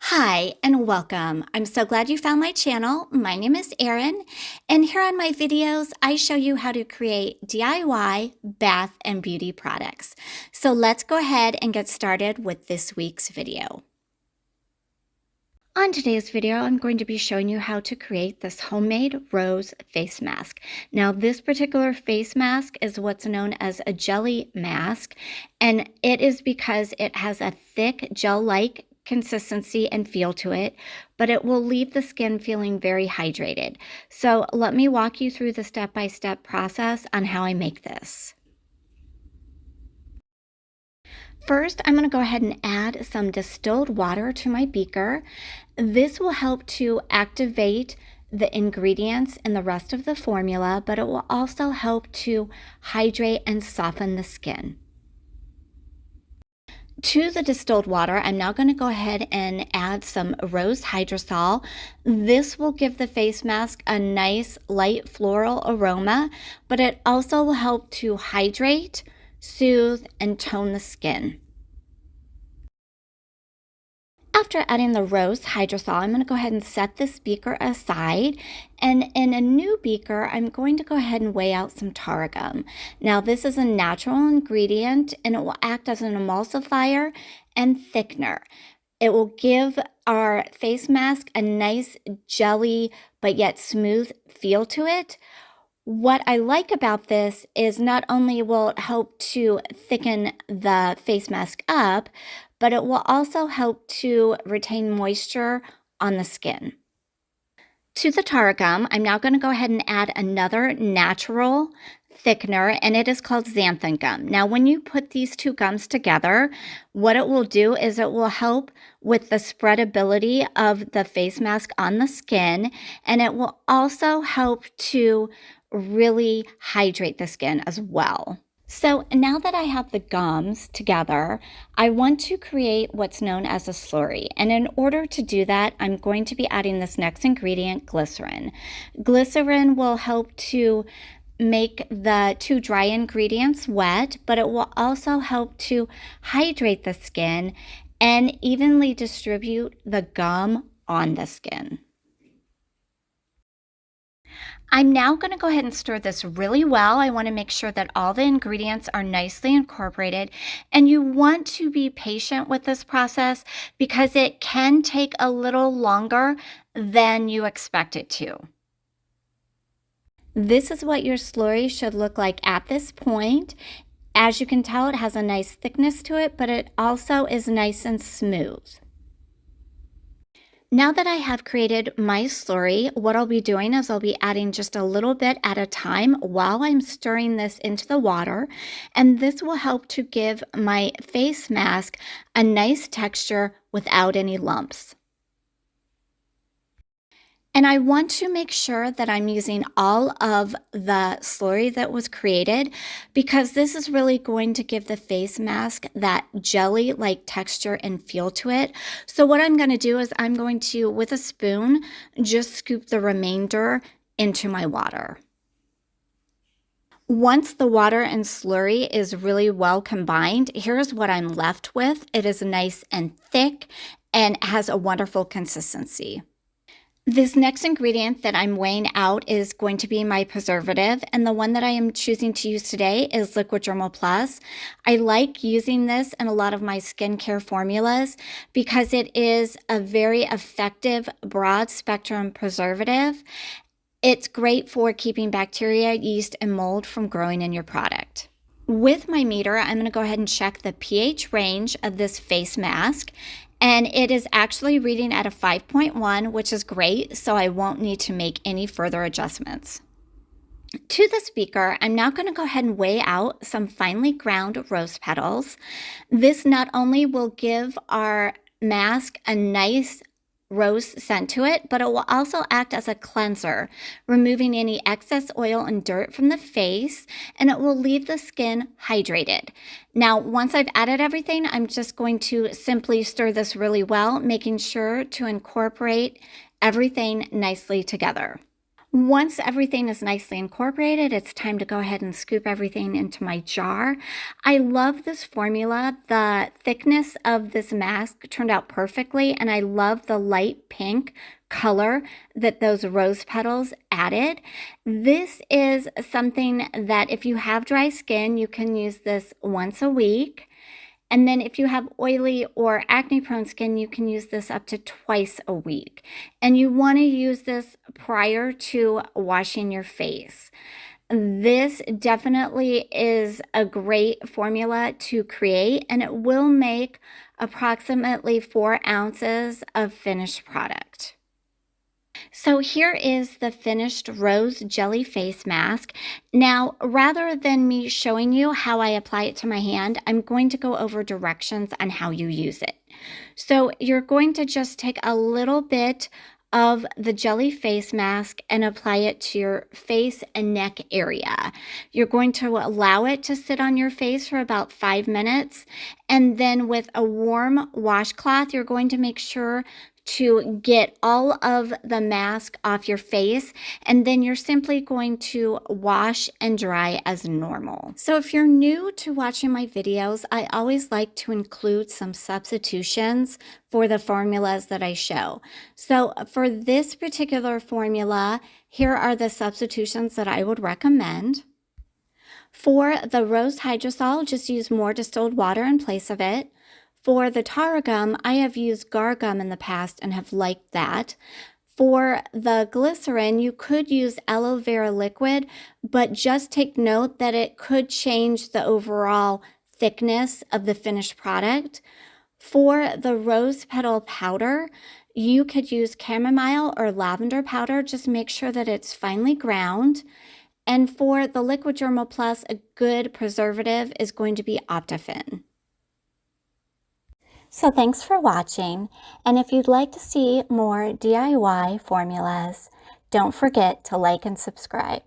Hi and welcome. I'm so glad you found my channel. My name is Erin, and here on my videos, I show you how to create DIY bath and beauty products. So let's go ahead and get started with this week's video. On today's video, I'm going to be showing you how to create this homemade rose face mask. Now, this particular face mask is what's known as a jelly mask, and it is because it has a thick gel-like consistency and feel to it, but it will leave the skin feeling very hydrated. So let me walk you through the step-by-step process on how I make this. First, I'm going to go ahead and add some distilled water to my beaker. This will help to activate the ingredients in the rest of the formula, but it will also help to hydrate and soften the skin. To the distilled water, I'm now going to go ahead and add some rose hydrosol. This will give the face mask a nice light floral aroma, but it also will help to hydrate, soothe, and tone the skin. After adding the rose hydrosol, I'm going to go ahead and set this beaker aside. And in a new beaker, I'm going to go ahead and weigh out some tarragon. Now, this is a natural ingredient and it will act as an emulsifier and thickener. It will give our face mask a nice jelly but yet smooth feel to it. What I like about this is not only will it help to thicken the face mask up, but it will also help to retain moisture on the skin. To the tarragon, I'm now going to go ahead and add another natural thickener, and it is called xanthan gum. Now, when you put these two gums together, what it will do is it will help with the spreadability of the face mask on the skin, and it will also help to really hydrate the skin as well. So now that I have the gums together, I want to create what's known as a slurry. And in order to do that, I'm going to be adding this next ingredient, glycerin. Glycerin will help to make the two dry ingredients wet, but it will also help to hydrate the skin and evenly distribute the gum on the skin. I'm now going to go ahead and stir this really well. I want to make sure that all the ingredients are nicely incorporated, and you want to be patient with this process because it can take a little longer than you expect it to. This is what your slurry should look like at this point. As you can tell, it has a nice thickness to it, but it also is nice and smooth. Now that I have created my slurry, what I'll be doing is I'll be adding just a little bit at a time while I'm stirring this into the water, and this will help to give my face mask a nice texture without any lumps. And I want to make sure that I'm using all of the slurry that was created because this is really going to give the face mask that jelly-like texture and feel to it. So what I'm going to do is I'm going to, with a spoon, just scoop the remainder into my water. Once the water and slurry is really well combined, here's what I'm left with. It is nice and thick and has a wonderful consistency. This next ingredient that I'm weighing out is going to be my preservative, and the one that I am choosing to use today is Liquid Dermal Plus. I like using this in a lot of my skincare formulas because it is a very effective broad spectrum preservative. It's great for keeping bacteria, yeast, and mold from growing in your product. With my meter, I'm going to go ahead and check the pH range of this face mask. And it is actually reading at a 5.1, which is great, so I won't need to make any further adjustments. To the beaker, I'm now going to go ahead and weigh out some finely ground rose petals. This not only will give our mask a nice rose scent to it, but it will also act as a cleanser, removing any excess oil and dirt from the face, and it will leave the skin hydrated. Now, once I've added everything, I'm just going to simply stir this really well, making sure to incorporate everything nicely together. Once everything is nicely incorporated, it's time to go ahead and scoop everything into my jar. I love this formula. The thickness of this mask turned out perfectly, and I love the light pink color that those rose petals added. This is something that if you have dry skin, you can use this once a week. And then if you have oily or acne prone skin, you can use this up to twice a week. And you want to use this prior to washing your face. This definitely is a great formula to create, and it will make approximately 4 ounces of finished product. So here is the finished rose jelly face mask. Now, rather than me showing you how I apply it to my hand, I'm going to go over directions on how you use it. So you're going to just take a little bit of the jelly face mask and apply it to your face and neck area. You're going to allow it to sit on your face for about 5 minutes, and then with a warm washcloth, you're going to make sure to get all of the mask off your face, and then you're simply going to wash and dry as normal. So if you're new to watching my videos, I always like to include some substitutions for the formulas that I show. So for this particular formula, here are the substitutions that I would recommend. For the rose hydrosol, just use more distilled water in place of it. For the Targum, I have used Gar Gum in the past and have liked that. For the glycerin, you could use aloe vera liquid, but just take note that it could change the overall thickness of the finished product. For the rose petal powder, you could use chamomile or lavender powder. Just make sure that it's finely ground. And for the Liquid Dermal Plus, a good preservative is going to be Optifin. So thanks for watching, and if you'd like to see more DIY formulas, don't forget to like and subscribe.